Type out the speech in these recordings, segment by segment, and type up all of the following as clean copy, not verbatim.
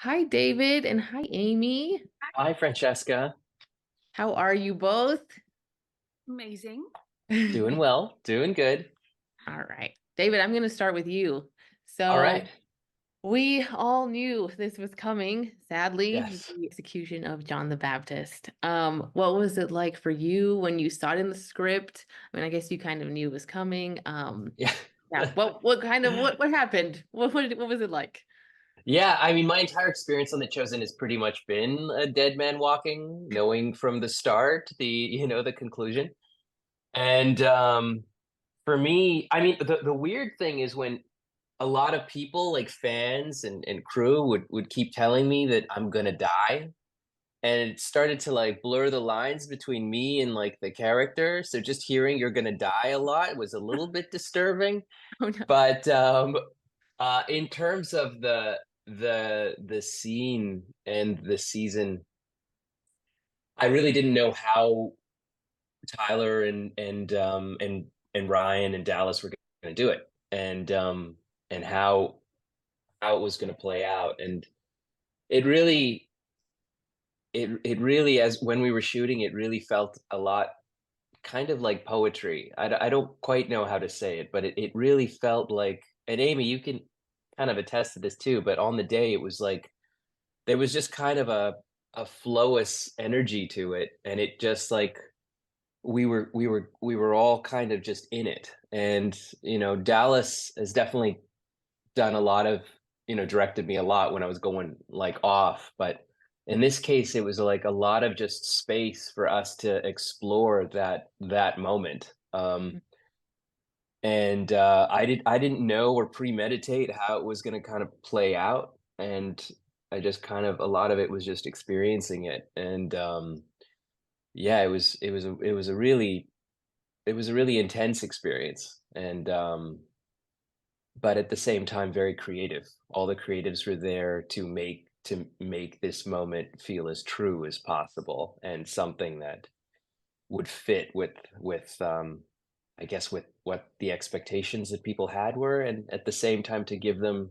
Hi, David, and hi, Amy. Hi, Francesca. How are you both? Amazing. Doing well, doing good. All right. David, I'm going to start with you. All right. So, we all knew this was coming, sadly, Yes. the execution of John the Baptist. What was it like for you when you saw it in the script? I mean, I guess you kind of knew it was coming. Yeah. Yeah, what kind of what happened? What was it like? Yeah, I mean, my entire experience on The Chosen has pretty much been a dead man walking, knowing from the start the conclusion. And for me, I mean, the weird thing is when a lot of people, like fans and crew, would keep telling me that I'm gonna die. And it started to like blur the lines between me and like the character. So just hearing you're gonna die a lot was a little bit disturbing. Oh no. But in terms of the scene and the season, I really didn't know how Tyler and Ryan and Dallas were going to do it, and how it was going to play out, and it really it really, as when we were shooting, it really felt a lot kind of like poetry. I don't quite know how to say it, but it really felt like, and Amy, you can kind of attest to this too, but on the day it was like there was just kind of a flowous energy to it, and it just like we were all kind of just in it. And Dallas has definitely done a lot of, directed me a lot when I was going like off, but in this case it was like a lot of just space for us to explore that moment. And I didn't know or premeditate how it was going to kind of play out, and I just kind of, a lot of it was just experiencing it. And yeah, it was a really intense experience. And but at the same time very creative. All the creatives were there to make this moment feel as true as possible, and something that would fit with I guess with what the expectations that people had were, and at the same time to give them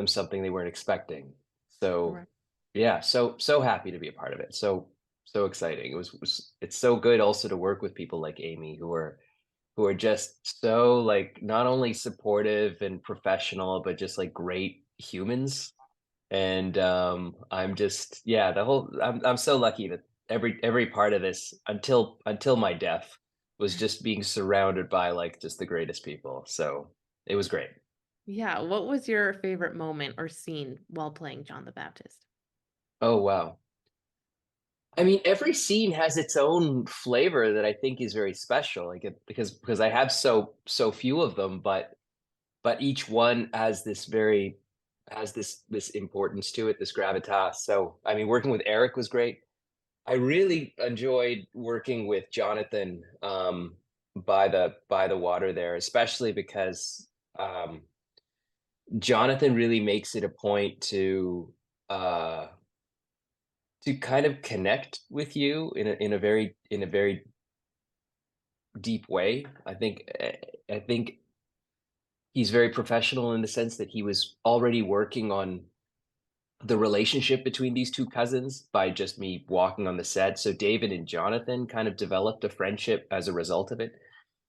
something they weren't expecting. So Right. yeah, so happy to be a part of it. So exciting. It's so good also to work with people like Amy, who are just so like not only supportive and professional, but just like great humans. And I'm just, yeah, I'm so lucky that every part of this, until my death, was just being surrounded by like just the greatest people. So it was great. Yeah, what was your favorite moment or scene while playing John the Baptist? Oh wow. I mean, every scene has its own flavor that I think is very special. Like because I have so few of them, but each one has this importance to it, this gravitas. So I mean, working with Eric was great. I really enjoyed working with Jonathan, by the water there, especially because Jonathan really makes it a point uh, to kind of connect with you in a very deep way. I think he's very professional in the sense that he was already working on the relationship between these two cousins by just me walking on the set. So David and Jonathan kind of developed a friendship as a result of it.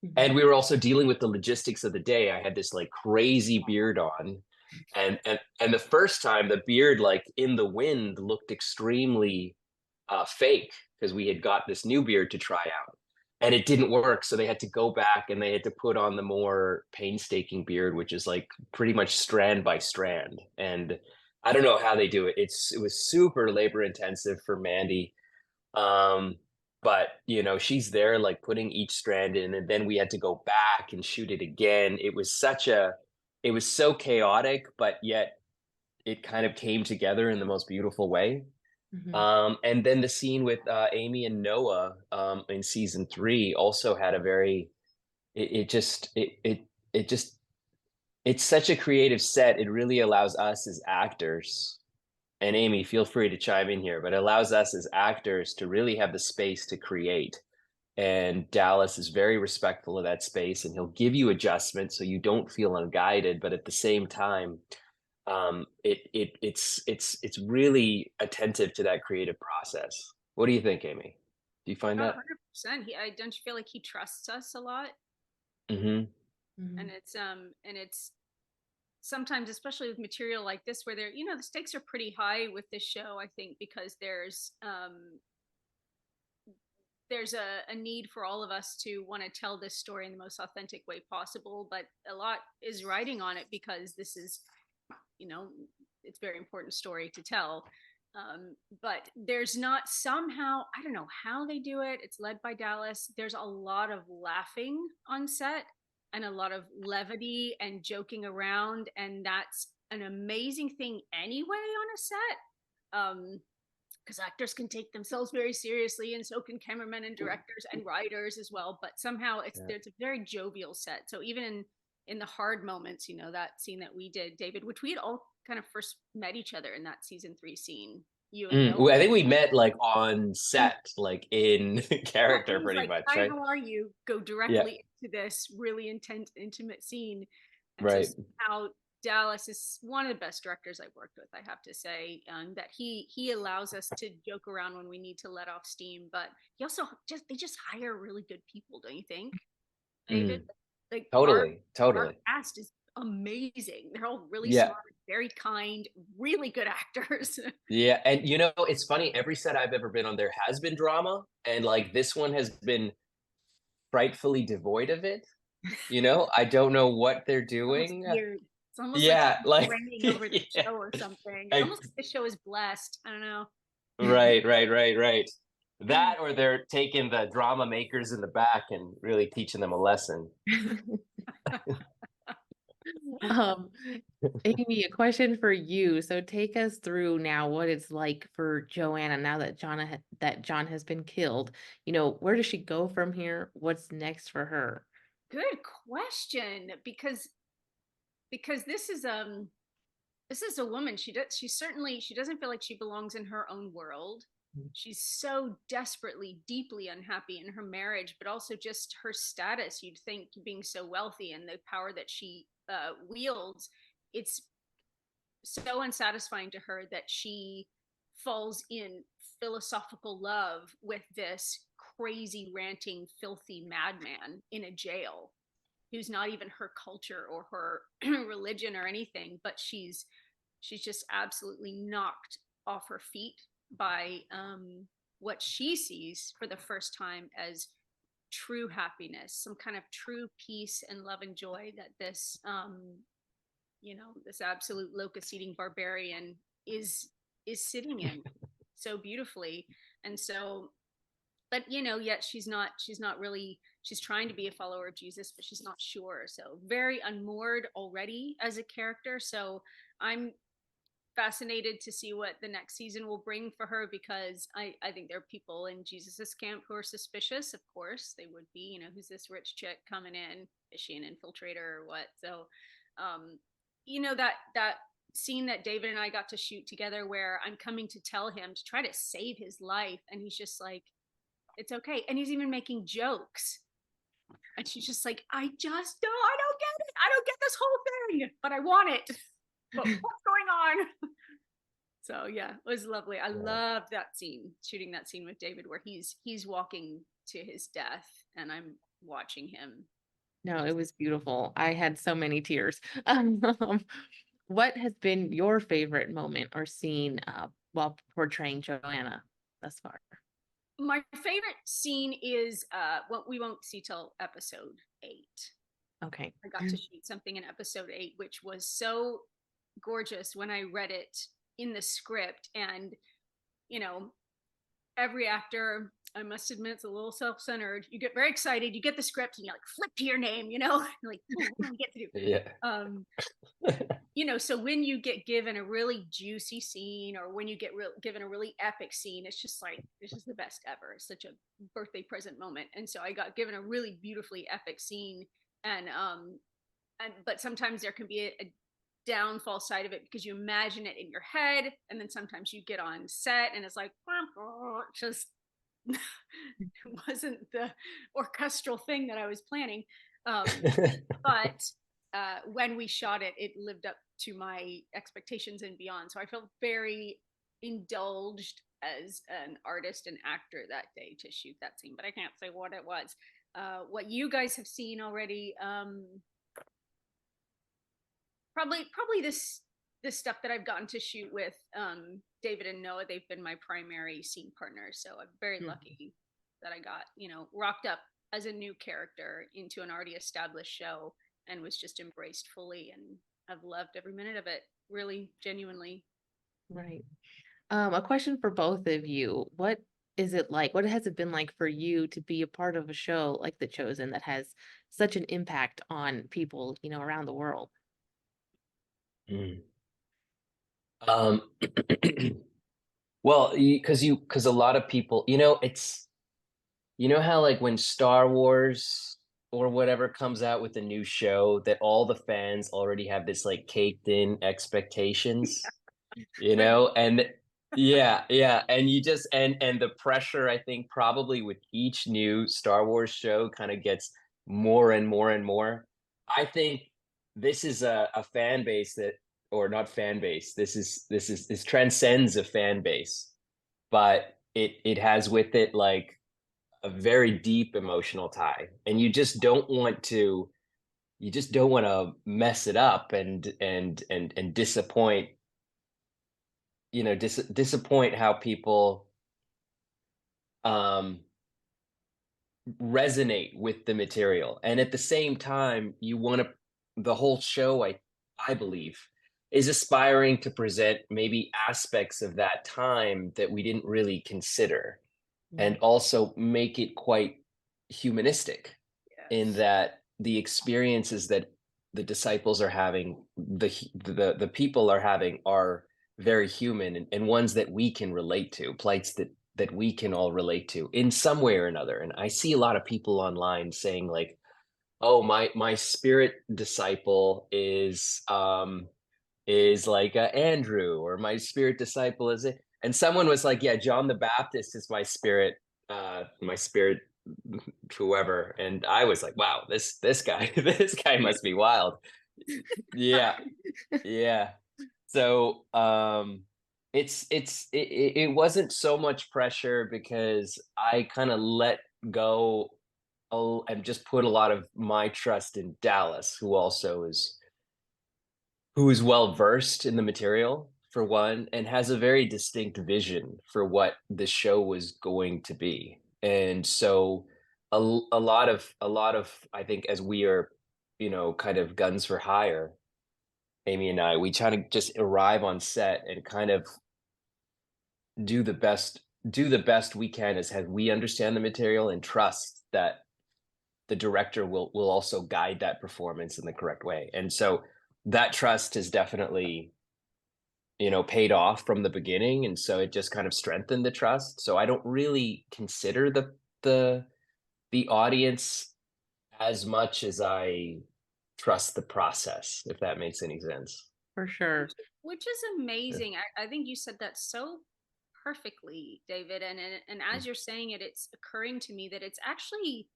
Mhm. And we were also dealing with the logistics of the day. I had this like crazy beard on. And the first time the beard, like in the wind, looked extremely fake, because we had got this new beard to try out. And it didn't work. So they had to go back and they had to put on the more painstaking beard, which is like pretty much strand by strand. And I don't know how they do it. It was super labor intensive for Mandy. Um, but she's there like putting each strand in, and then we had to go back and shoot it again. It was so chaotic, but yet it kind of came together in the most beautiful way. Mhm. And then the scene with Amy and Noah, in season 3, also had a very, it just it's such a creative set. It really allows us as actors, and Amy, feel free to chime in here, but it allows us as actors to really have the space to create. And Dallas is very respectful of that space, and he'll give you adjustments so you don't feel unguided, but at the same time, it's really attentive to that creative process. What do you think, Amy? Do you find Oh, that? 100%. Don't you feel like he trusts us a lot? Hmm. And Mhm. it's sometimes, especially with material like this, where the stakes are pretty high with this show, I think, because there's a need for all of us to want to tell this story in the most authentic way possible, but a lot is riding on it because this is, you know, it's a very important story to tell. But there's not somehow, I don't know how they do it. It's led by Dallas. There's a lot of laughing on set and a lot of levity and joking around. And that's an amazing thing anyway on a set. Because actors can take themselves very seriously, and so can cameramen and directors and writers as well. But somehow Yeah. there's a very jovial set. So even in the hard moments, that scene that we did, David, which we had all kind of first met each other in that season 3 scene, you and Bill. Well, I think we met like on set, like in Yeah, it character, was pretty like, much, "Hi, right? how are you?" Go Yeah, directly into this really intense, intimate scene, and so right. somehow Dallas is one of the best directors I've worked with, I have to say, that he allows us to joke around when we need to let off steam, but he also they just hire really good people, don't you think, David? Mhm. Like Totally, our totally. cast is amazing. They're all really Yeah, smart, very kind, really good actors. yeah, and it's funny. Every set I've ever been on, there has been drama, and like this one has been frightfully devoid of it. I don't know what they're Almost doing. weird. It's almost like Yeah, something's like raining over the yeah, show or something. It's almost ex- like the show is blessed. I don't know. right, right, right, right. That or they're taking the drama makers in the back and really teaching them a lesson. Um, Amy, a question for you. So take us through now what it's like for Joanna now that John has been killed. Where does she go from here? What's next for her? Good question, because this is a woman. She doesn't feel like she belongs in her own world. She's so desperately, deeply unhappy in her marriage, but also just her status. You'd think, being so wealthy and the power that she wields, it's so unsatisfying to her that she falls in philosophical love with this crazy, ranting, filthy madman in a jail who's not even her culture or her religion or anything, but she's just absolutely knocked off her feet by what she sees for the first time as true happiness, some kind of true peace and love and joy that this absolute locust eating barbarian is sitting in so beautifully. And so, but yet she's not really, she's trying to be a follower of Jesus, but she's not sure. So very unmoored already as a character. So I'm fascinated to see what the next season will bring for her, because I think there are people in Jesus's camp who are suspicious. Of course they would be. Who's this rich chick coming in? Is she an infiltrator or what? So that scene that David and I got to shoot together, where I'm coming to tell him to try to save his life, and he's just like, it's okay. And he's even making jokes. And she's just like, I don't get it. I don't get this whole thing, but I want it. But what's going on? So yeah, it was lovely. I Yeah. loved that scene, shooting that scene with David, where he's walking to his death and I'm watching him. No, it Just was beautiful. I had so many tears. What has been your favorite moment or scene while portraying Joanna thus far? my favorite scene is what we won't see till episode 8. Okay. I got to shoot something in episode 8, which was so gorgeous when I read it in the script. And, you know, every actor, I must admit, it's a little self-centered. You get very excited, you get the script and you like flip to your name, you're like, what do we get to do? Yeah. So when you get given a really juicy scene, or when you get given a really epic scene, it's just like, this is the best ever. It's such a birthday present moment. And so I got given a really beautifully epic scene. But sometimes there can be a downfall side of it, because you imagine it in your head, and then sometimes you get on set and it's like, just it wasn't the orchestral thing that I was planning. But when we shot it, it lived up to my expectations and beyond. So I felt very indulged as an artist and actor that day to shoot that scene, but I can't say what it was. What you guys have seen already, probably this stuff that I've gotten to shoot with David and Noah. They've been my primary scene partners, so I'm very lucky that I got, rocked up as a new character into an already established show and was just embraced fully, and I've loved every minute of it, really, genuinely. Right. A question for both of you. What is it like? What has it been like for you to be a part of a show like The Chosen that has such an impact on people, around the world? Mm. Um, well, because a lot of people, how like when Star Wars or whatever comes out with a new show, that all the fans already have this like caked in expectations, and yeah, and you just and the pressure, I think, probably with each new Star Wars show kind of gets more and more and more. I think this is a fan base that, or not fan base, this transcends a fan base, but it has with it like a very deep emotional tie, and you just don't want to mess it up and disappoint, disappoint how people um resonate with the material. And at the same time, you want to, the whole show, I believe, is aspiring to present maybe aspects of that time that we didn't really consider, and also make it quite humanistic, in Yes. that the experiences that the disciples are having, the people are having, are very human, and ones that we can relate to, plights that we can all relate to in some way or another. And I see a lot of people online saying like, oh, my spirit disciple is like Andrew, or my spirit disciple is it. And someone was like, yeah, John the Baptist is my spirit whoever. And I was like, wow, this guy this guy must be wild. Yeah, yeah. So it wasn't so much pressure, because I kind of let go, and just put a lot of my trust in Dallas, who is well versed in the material, for one, and has a very distinct vision for what the show was going to be. And so a lot of I think, as we are, kind of guns for hire, Amy and I, we try to just arrive on set and kind of do the best do the best we can, as we understand the material, and trust that the director will also guide that performance in the correct way. And so that trust has definitely, paid off from the beginning, and so it just kind of strengthened the trust. So I don't really consider the the audience as much as I trust the process, if that makes any sense. For which, sure. which is amazing. I think you said that so perfectly, David. And as you're saying it, it's occurring to me that it's actually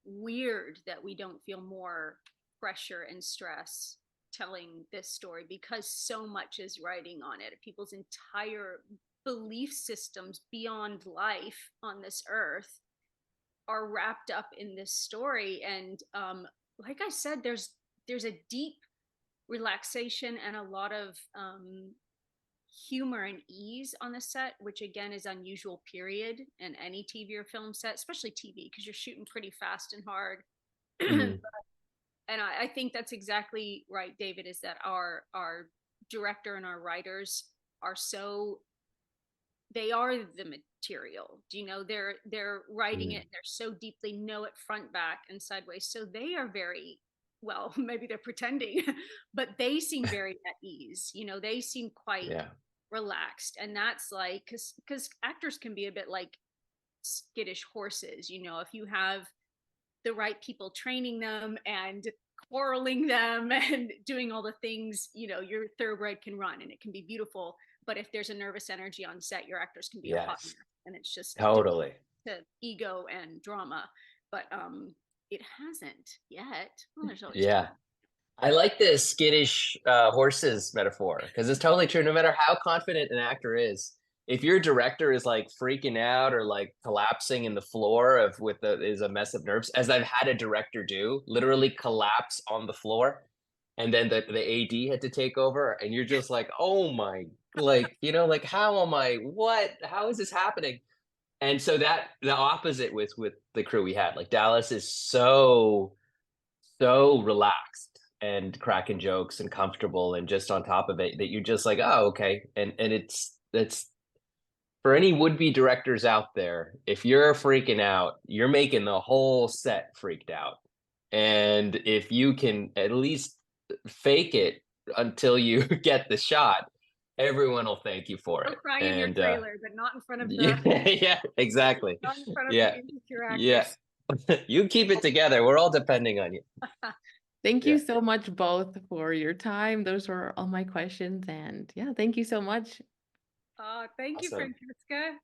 weird that we don't feel more pressure and stress telling this story, because so much is riding on it. People's entire belief systems beyond life on this earth are wrapped up in this story. And like I said, there's a deep relaxation and a lot of humor and ease on the set, which again is unusual, period, in any TV or film set, especially TV, because you're shooting pretty fast and hard. Mm, And I think that's exactly right, David, is that our director and our writers are so, they are the material. Do you know, they're writing mm, it, they're so deeply know it front, back, and sideways. So they are very, well, maybe they're pretending, but they seem very at ease. They seem quite yeah. relaxed. And that's like, because actors can be a bit like skittish horses. If you have the right people training them and quarreling them and doing all the things, your thoroughbred can run and it can be beautiful. But if there's a nervous energy on set, your actors can be a hot mess, Yes. and it's just Totally. to ego and drama. But it hasn't yet. Well, there's always Yeah. time. I like the skittish horses metaphor because it's totally true. No matter how confident an actor is, if your director is like freaking out or like collapsing in the floor of with the is a mess of nerves, as I've had a director do, literally collapse on the floor, and then the AD had to take over, and you're just like, oh my, like like how am I? What? How is this happening? And so that the opposite with the crew we had, like Dallas is so relaxed and cracking jokes and comfortable and just on top of it that you're just like, oh, okay. And it's for any would-be directors out there, if you're freaking out, you're making the whole set freaked out. And if you can at least fake it until you get the shot, everyone will thank you for Go it. cry in your And trailer, but not in front of the yeah, exactly. not in front of the Yeah, insecure yeah. actors. You keep it together. We're all depending on you. Thank Yeah. you so much both for your time. Those were all my questions. And yeah, thank you so much. Thank you, Awesome. Francesca.